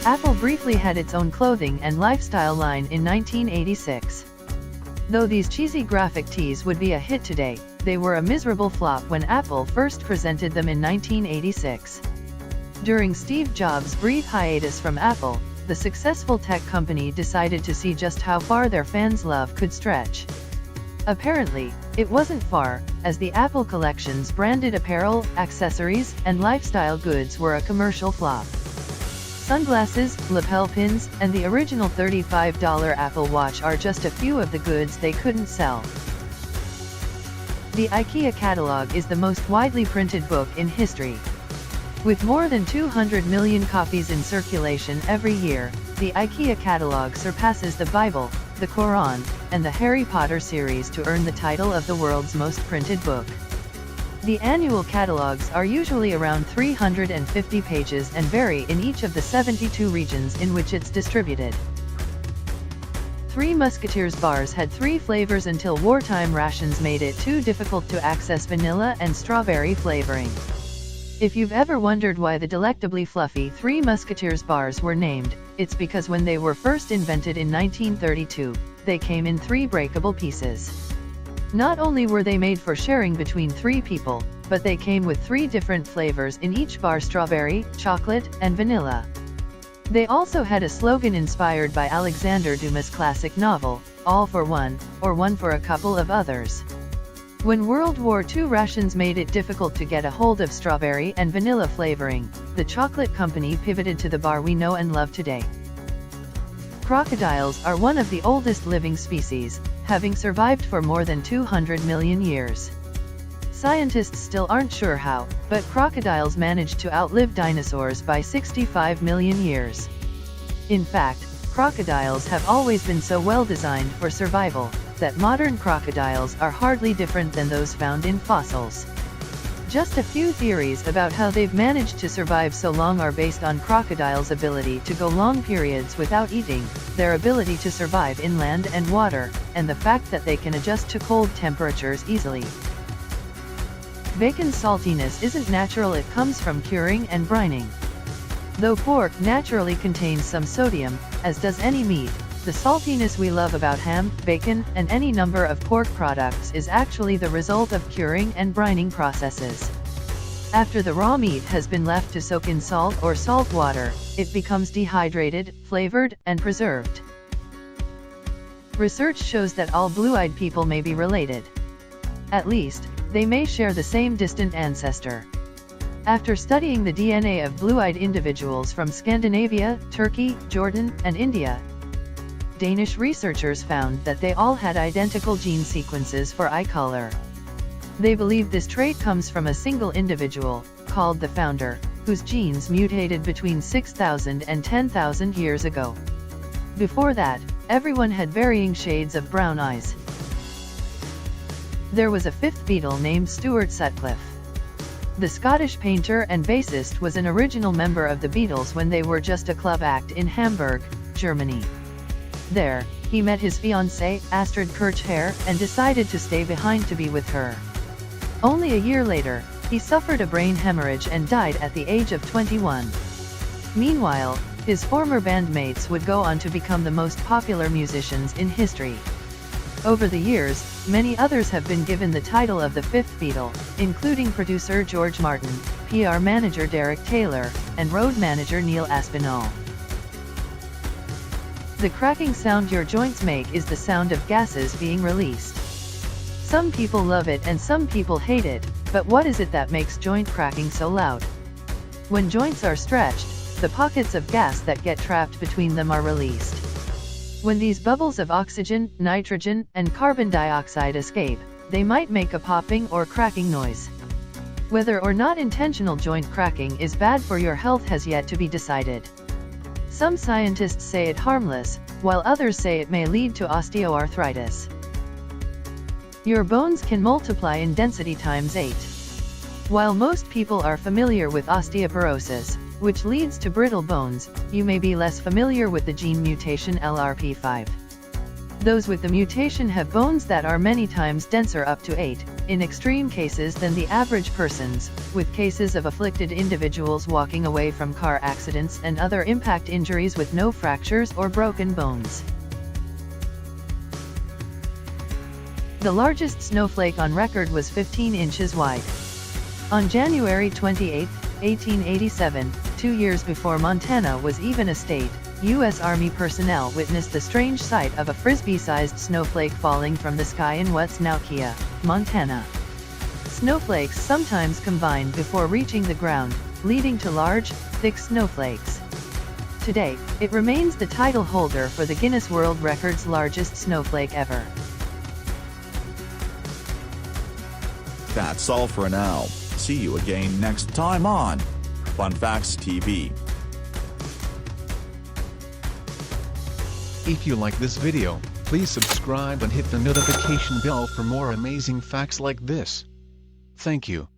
Apple briefly had its own clothing and lifestyle line in 1986. Though these cheesy graphic tees would be a hit today, they were a miserable flop when Apple first presented them in 1986. During Steve Jobs' brief hiatus from Apple, the successful tech company decided to see just how far their fans' love could stretch. Apparently, it wasn't far, as the Apple collection's branded apparel, accessories, and lifestyle goods were a commercial flop. Sunglasses, lapel pins, and the original $35 Apple Watch are just a few of the goods they couldn't sell. The IKEA catalog is the most widely printed book in history. With more than 200 million copies in circulation every year, the IKEA catalog surpasses the Bible, the Quran, and the Harry Potter series to earn the title of the world's most printed book. The annual catalogs are usually around 350 pages and vary in each of the 72 regions in which it's distributed. Three Musketeers bars had 3 flavors until wartime rations made it too difficult to access vanilla and strawberry flavoring. If you've ever wondered why the delectably fluffy Three Musketeers bars were named, it's because when they were first invented in 1932, they came in 3 breakable pieces. Not only were they made for sharing between 3 people, but they came with 3 different flavors in each bar: strawberry, chocolate, and vanilla. They also had a slogan inspired by Alexander Dumas' classic novel, All for One, or One for a Couple of Others. When World War II rations made it difficult to get a hold of strawberry and vanilla flavoring, the chocolate company pivoted to the bar we know and love today. Crocodiles are one of the oldest living species, having survived for more than 200 million years. Scientists still aren't sure how, but crocodiles managed to outlive dinosaurs by 65 million years. In fact, crocodiles have always been so well designed for survival that modern crocodiles are hardly different than those found in fossils. Just a few theories about how they've managed to survive so long are based on crocodiles' ability to go long periods without eating, their ability to survive in land and water, and the fact that they can adjust to cold temperatures easily. Bacon's saltiness isn't natural, it comes from curing and brining. Though pork naturally contains some sodium, as does any meat, the saltiness we love about ham, bacon, and any number of pork products is actually the result of curing and brining processes. After the raw meat has been left to soak in salt or salt water, it becomes dehydrated, flavored, and preserved. Research shows that all blue-eyed people may be related. At least, they may share the same distant ancestor. After studying the DNA of blue-eyed individuals from Scandinavia, Turkey, Jordan, and India, Danish researchers found that they all had identical gene sequences for eye color. They believe this trait comes from a single individual, called the founder, whose genes mutated between 6,000 and 10,000 years ago. Before that, everyone had varying shades of brown eyes. There was a 5th Beatle named Stuart Sutcliffe. The Scottish painter and bassist was an original member of the Beatles when they were just a club act in Hamburg, Germany. There, he met his fiancée, Astrid Kirchherr, and decided to stay behind to be with her. Only a year later, he suffered a brain hemorrhage and died at the age of 21. Meanwhile, his former bandmates would go on to become the most popular musicians in history. Over the years, many others have been given the title of the 5th Beatle, including producer George Martin, PR manager Derek Taylor, and road manager Neil Aspinall. The cracking sound your joints make is the sound of gases being released. Some people love it and some people hate it, but what is it that makes joint cracking so loud? When joints are stretched, the pockets of gas that get trapped between them are released. When these bubbles of oxygen, nitrogen, and carbon dioxide escape, they might make a popping or cracking noise. Whether or not intentional joint cracking is bad for your health has yet to be decided. Some scientists say it harmless, while others say it may lead to osteoarthritis. Your bones can multiply in density times 8. While most people are familiar with osteoporosis, which leads to brittle bones, you may be less familiar with the gene mutation LRP5. Those with the mutation have bones that are many times denser, up to 8, in extreme cases than the average persons, with cases of afflicted individuals walking away from car accidents and other impact injuries with no fractures or broken bones. The largest snowflake on record was 15 inches wide. On January 28, 1887, 2 years before Montana was even a state, U.S. Army personnel witnessed the strange sight of a frisbee-sized snowflake falling from the sky in what's now Kea, Montana. Snowflakes sometimes combine before reaching the ground, leading to large, thick snowflakes. Today, it remains the title holder for the Guinness World Record's largest snowflake ever. That's all for now. See you again next time on Fun Facts TV. If you like this video, please subscribe and hit the notification bell for more amazing facts like this. Thank you.